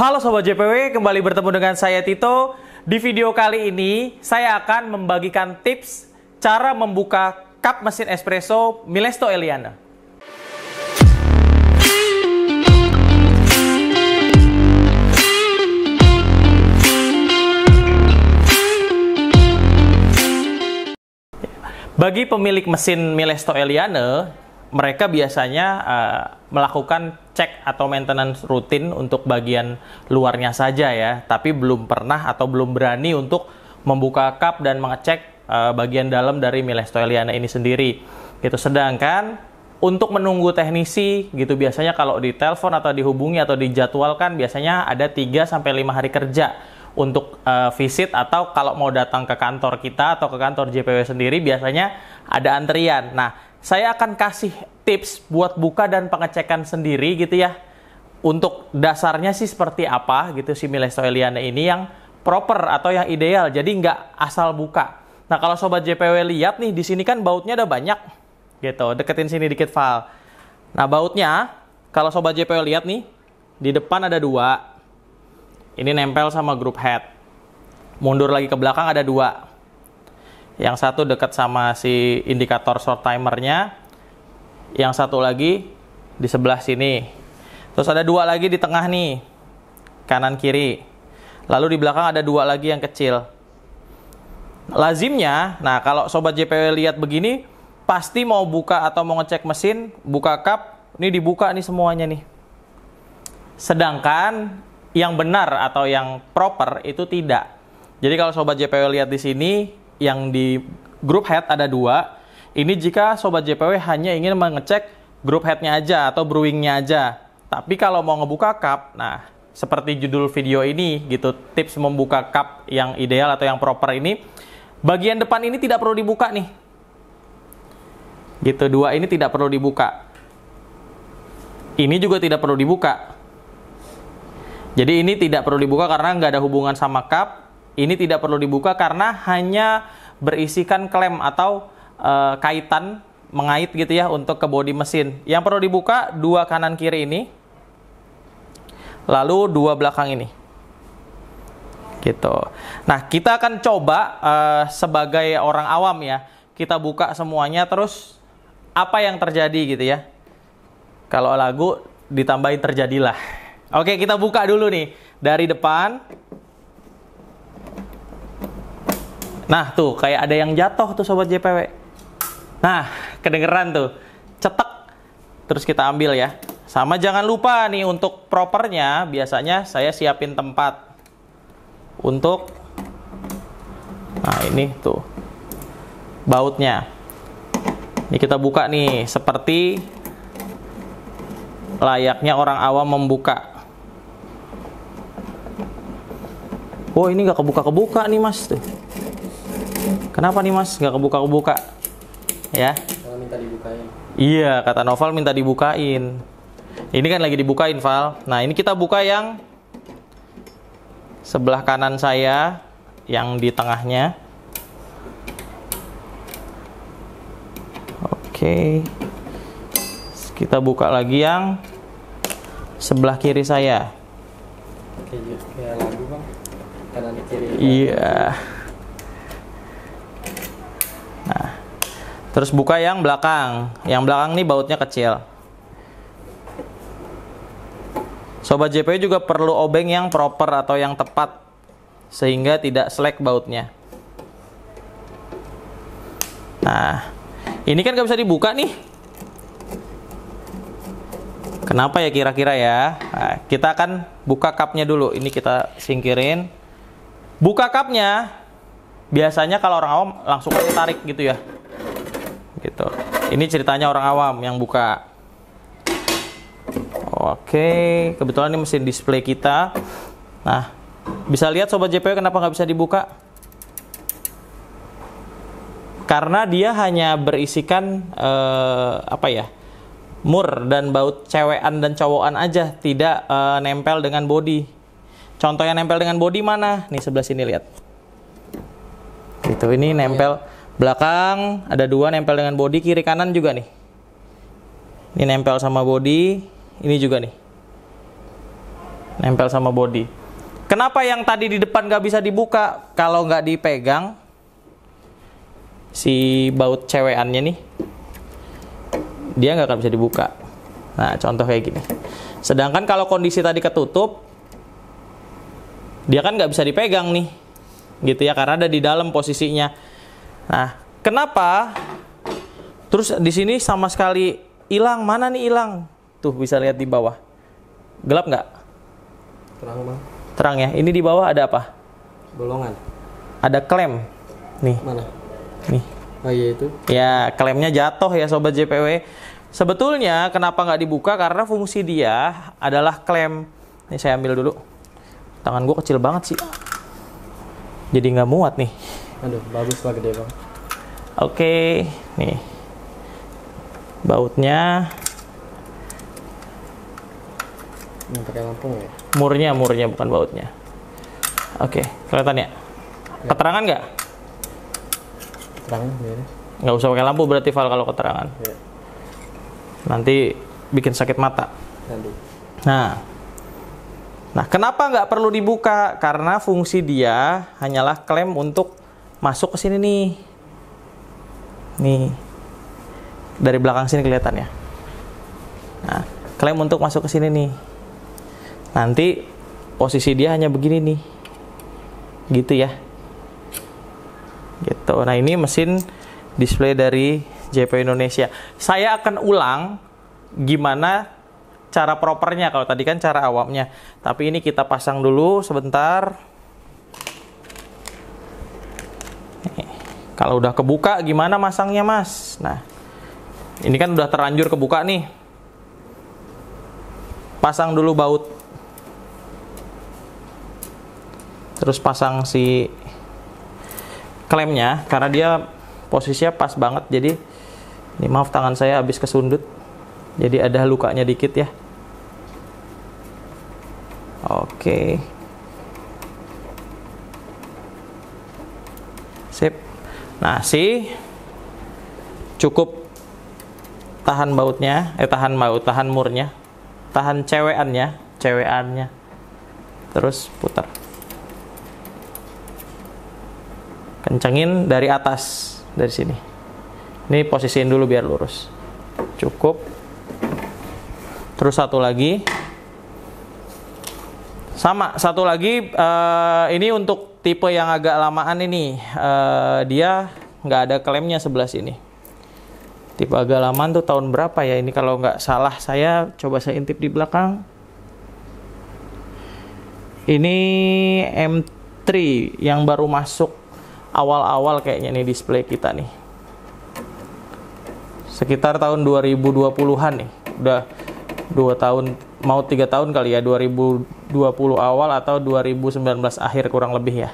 Halo Sobat JPW, kembali bertemu dengan saya Tito. Di video kali ini, saya akan membagikan tips cara membuka cup mesin espresso Milesto Eliane. Bagi pemilik mesin Milesto Eliane, mereka biasanya melakukan cek atau maintenance rutin untuk bagian luarnya saja ya, tapi belum pernah atau belum berani untuk membuka cup dan mengecek bagian dalam dari Milesto Eliane ini sendiri. Gitu. Sedangkan untuk menunggu teknisi gitu biasanya kalau ditelepon atau dihubungi atau dijadwalkan biasanya ada 3 sampai 5 hari kerja untuk visit, atau kalau mau datang ke kantor kita atau ke kantor JPW sendiri biasanya ada antrian. Nah, saya akan kasih tips buat buka dan pengecekan sendiri gitu ya. Untuk dasarnya sih seperti apa gitu si Milesto Eliane ini yang proper atau yang ideal. Jadi nggak asal buka. Nah, kalau Sobat JPW lihat nih, di sini kan bautnya ada banyak gitu. Deketin sini dikit Val. Nah, bautnya kalau Sobat JPW lihat nih, di depan ada 2. Ini nempel sama group head. Mundur lagi ke belakang ada 2. Yang satu dekat sama si indikator short timernya, yang satu lagi di sebelah sini. Terus ada 2 lagi di tengah nih, kanan kiri. Lalu di belakang ada 2 lagi yang kecil. Lazimnya, nah kalau Sobat JPW lihat begini, pasti mau buka atau mau ngecek mesin, buka cup, ini dibuka nih semuanya nih. Sedangkan yang benar atau yang proper itu tidak. Jadi kalau Sobat JPW lihat di sini, yang di group head ada 2. Ini jika Sobat JPW hanya ingin mengecek group headnya aja atau brewingnya aja. Tapi kalau mau ngebuka cup, nah seperti judul video ini gitu, tips membuka cup yang ideal atau yang proper ini, bagian depan ini tidak perlu dibuka nih. Gitu, 2 ini tidak perlu dibuka. Ini juga tidak perlu dibuka. Jadi ini tidak perlu dibuka karena nggak ada hubungan sama cup. Ini tidak perlu dibuka karena hanya berisikan klem atau kaitan, mengait gitu ya untuk ke bodi mesin. Yang perlu dibuka 2 kanan kiri ini, lalu 2 belakang ini. Gitu. Nah, kita akan coba sebagai orang awam ya, kita buka semuanya terus apa yang terjadi gitu ya. Kalau lagu ditambahin terjadilah. Oke, kita buka dulu nih dari depan. Nah, tuh kayak ada yang jatuh tuh Sobat JPW. Nah, kedengeran tuh. Cetek. Terus kita ambil ya. Sama jangan lupa nih untuk propernya, biasanya saya siapin tempat untuk, nah ini tuh bautnya. Ini kita buka nih seperti layaknya orang awam membuka. Oh, ini nggak kebuka-kebuka nih Mas tuh. Kenapa nih Mas nggak kebuka-kebuka? Ya. Minta dibukain. Iya, kata Noval minta dibukain. Ini kan lagi dibukain, Val. Nah, ini kita buka yang sebelah kanan saya, yang di tengahnya. Oke. Kita buka lagi yang sebelah kiri saya. Kayak lagu Bang. Kanan kiri. Iya. Nah, terus buka yang belakang. Yang belakang nih bautnya kecil. Sobat JPW juga perlu obeng yang proper atau yang tepat sehingga tidak slack bautnya. Nah, ini kan gak bisa dibuka nih. Kenapa ya kira-kira ya? Nah, kita akan buka cupnya dulu. Ini kita singkirin. Buka cupnya, biasanya kalau orang awam langsung aja tarik gitu ya. Gitu. Ini ceritanya orang awam yang buka. Oke, kebetulan ini mesin display kita. Nah, bisa lihat Sobat JPW kenapa nggak bisa dibuka? Karena dia hanya berisikan mur dan baut cewekan dan cowokan aja, tidak nempel dengan bodi. Contoh yang nempel dengan bodi mana? Nih sebelah sini lihat. Gitu, ini nempel belakang, ada 2 nempel dengan bodi, kiri kanan juga nih. Ini nempel sama bodi. Ini juga nih. Nempel sama body. Kenapa yang tadi di depan nggak bisa dibuka? Kalau nggak dipegang si baut cewekannya nih, dia nggak akan bisa dibuka. Nah, contoh kayak gini. Sedangkan kalau kondisi tadi ketutup, dia kan nggak bisa dipegang nih, gitu ya, karena ada di dalam posisinya. Nah, kenapa? Terus di sini sama sekali hilang. Mana nih hilang? Tuh bisa lihat di bawah. Gelap nggak? Terang bang. Terang ya. Ini di bawah ada apa? Bolongan. Ada klem. Nih. Mana? Nih. Oh iya itu. Ya, klemnya jatuh ya Sobat JPW. Sebetulnya kenapa nggak dibuka? Karena fungsi dia adalah klem. Ini saya ambil dulu. Tangan gue kecil banget sih. Jadi nggak muat nih. Aduh, bagus lah gede bang. Oke, nih. Bautnya. Ini pakai lampung ya? Murnya bukan bautnya. Oke, kelihatan ya? Keterangan nggak? Terang ya. Nggak usah pakai lampu berarti Val kalau keterangan. Ya. Nanti bikin sakit mata. Nanti. Nah, kenapa nggak perlu dibuka? Karena fungsi dia hanyalah klem untuk masuk ke sini nih. Nih, dari belakang sini kelihatan ya. Nah, klem untuk masuk ke sini nih. Nanti posisi dia hanya begini nih, gitu ya. Gitu. Nah, ini mesin display dari JPW Indonesia. Saya akan ulang gimana cara propernya. Kalau tadi kan cara awamnya, tapi ini kita pasang dulu sebentar. Nih. Kalau udah kebuka gimana masangnya Mas? Nah, ini kan udah terlanjur kebuka nih. Pasang dulu baut. Terus pasang si klemnya, karena dia posisinya pas banget. Jadi ini maaf tangan saya habis kesundut, jadi ada lukanya dikit ya. Oke, sip. Nah, cukup tahan bautnya, tahan murnya, tahan cewekannya, terus putar. Kencengin dari atas, dari sini. Ini posisiin dulu biar lurus. Cukup. Terus satu lagi. Sama, satu lagi. Ini untuk tipe yang agak lamaan ini. Dia nggak ada klemnya sebelah sini. Tipe agak lamaan tuh tahun berapa ya? Ini kalau nggak salah saya coba saya intip di belakang. Ini M3 yang baru masuk. Awal-awal kayaknya nih display kita nih. Sekitar tahun 2020-an nih. Udah 2 tahun, mau 3 tahun kali ya, 2020 awal atau 2019 akhir kurang lebih ya.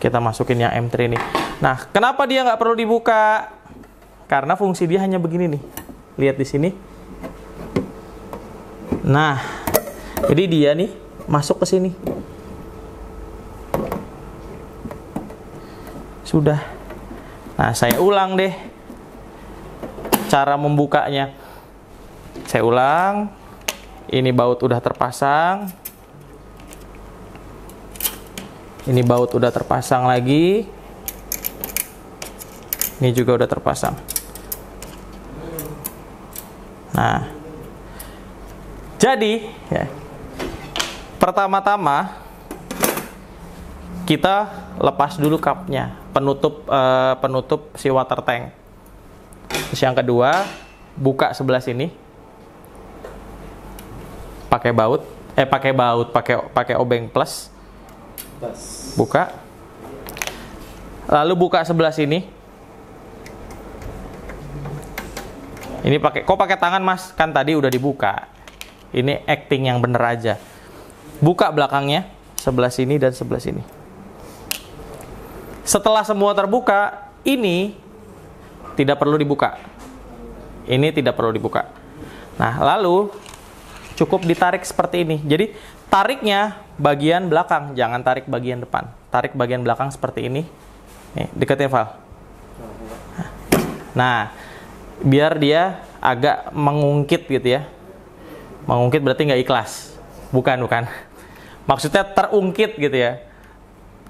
Kita masukin yang M3 nih. Nah, kenapa dia nggak perlu dibuka? Karena fungsi dia hanya begini nih. Lihat di sini. Nah, jadi dia nih masuk ke sini. Sudah. Nah, saya ulang deh cara membukanya. Saya ulang. Ini baut udah terpasang. Ini baut udah terpasang lagi. Ini juga udah terpasang. Nah, jadi ya, pertama-tama kita lepas dulu kapnya, penutup si water tank. Terus yang kedua, buka sebelah sini, pakai obeng plus, buka. Lalu buka sebelah sini. Ini kok pakai tangan Mas? Kan tadi udah dibuka. Ini acting yang bener aja. Buka belakangnya, sebelah sini dan sebelah sini. Setelah semua terbuka, ini tidak perlu dibuka. Ini tidak perlu dibuka. Nah, lalu cukup ditarik seperti ini. Jadi, tariknya bagian belakang, jangan tarik bagian depan. Tarik bagian belakang seperti ini. Nih, deketin Val. Nah, biar dia agak mengungkit gitu ya. Mengungkit berarti nggak ikhlas. Bukan. Maksudnya terungkit gitu ya.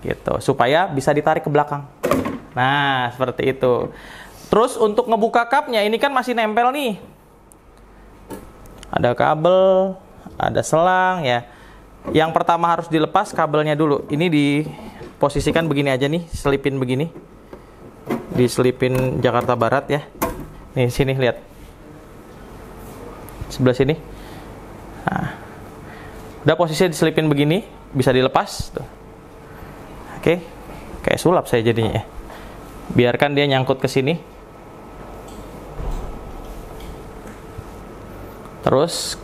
Gitu, supaya bisa ditarik ke belakang. Nah, seperti itu. Terus untuk ngebuka cupnya, ini kan masih nempel nih. Ada kabel, ada selang ya. Yang pertama harus dilepas kabelnya dulu. Ini diposisikan begini aja nih, selipin begini. Diselipin Jakarta Barat ya. Nih, sini lihat. Sebelah sini. Nah, udah posisinya diselipin begini, bisa dilepas. Tuh. Oke, kayak sulap saya jadinya ya. Biarkan dia nyangkut ke sini. Terus,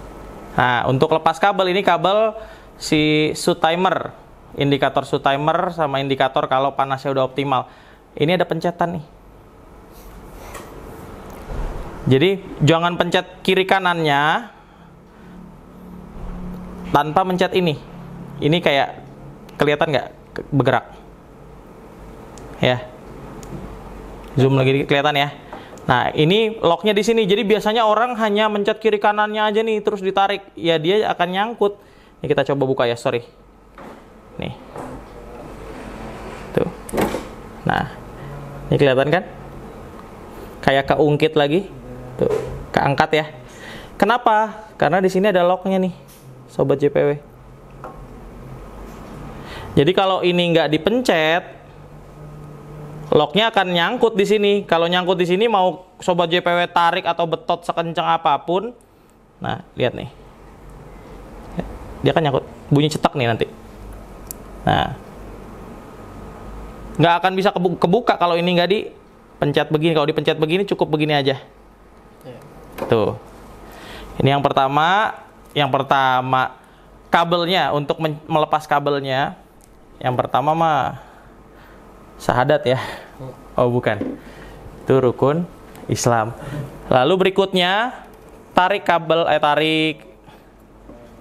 nah untuk lepas kabel ini kabel si shoot timer, indikator shoot timer sama indikator kalau panasnya udah optimal. Ini ada pencetan nih. Jadi jangan pencet kiri kanannya tanpa mencet ini. Ini kayak kelihatan nggak bergerak? Ya. Zoom lagi kelihatan ya. Nah, ini locknya di sini. Jadi biasanya orang hanya mencet kiri kanannya aja nih terus ditarik. Ya dia akan nyangkut. Ini kita coba buka ya, sorry. Nih. Tuh. Nah, ini kelihatan kan? Kayak keungkit lagi. Tuh, keangkat ya. Kenapa? Karena di sini ada locknya nih, sobat JPW. Jadi kalau ini nggak dipencet, locknya akan nyangkut di sini. Kalau nyangkut di sini, mau sobat JPW tarik atau betot sekencang apapun, nah lihat nih, dia akan nyangkut, bunyi cetak nih nanti. Nah, nggak akan bisa kebuka kalau ini nggak dipencet begini. Kalau dipencet begini cukup begini aja. Tuh, ini yang pertama. Yang pertama kabelnya, untuk melepas kabelnya, yang pertama mah syahadat ya. Oh bukan, itu rukun Islam. Lalu berikutnya tarik kabel, tarik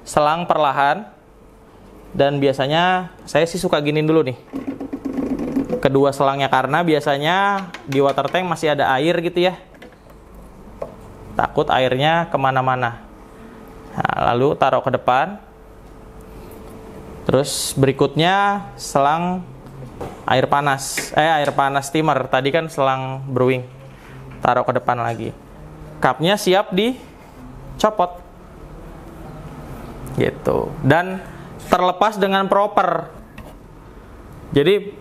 selang perlahan. Dan biasanya saya sih suka giniin dulu nih kedua selangnya, karena biasanya di water tank masih ada air gitu ya, takut airnya kemana-mana. Nah, lalu taruh ke depan. Terus berikutnya selang air panas steamer. Tadi kan selang brewing. Taruh ke depan lagi. Cupnya siap dicopot. Gitu. Dan terlepas dengan proper. Jadi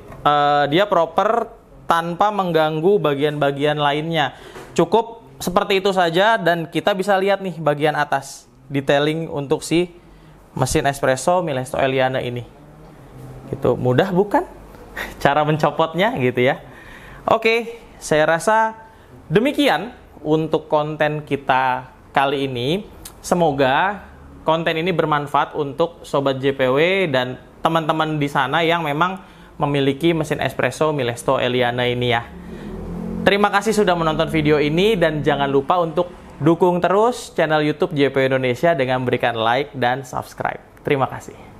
dia proper tanpa mengganggu bagian-bagian lainnya. Cukup seperti itu saja dan kita bisa lihat nih bagian atas. Detailing untuk si mesin espresso Milesto Eliane ini. Gitu. Mudah bukan? Cara mencopotnya gitu ya. Oke, saya rasa demikian untuk konten kita kali ini. Semoga konten ini bermanfaat untuk sobat JPW dan teman-teman di sana yang memang memiliki mesin espresso Milesto Eliane ini ya. Terima kasih sudah menonton video ini dan jangan lupa untuk dukung terus channel YouTube JPW Indonesia dengan memberikan like dan subscribe. Terima kasih.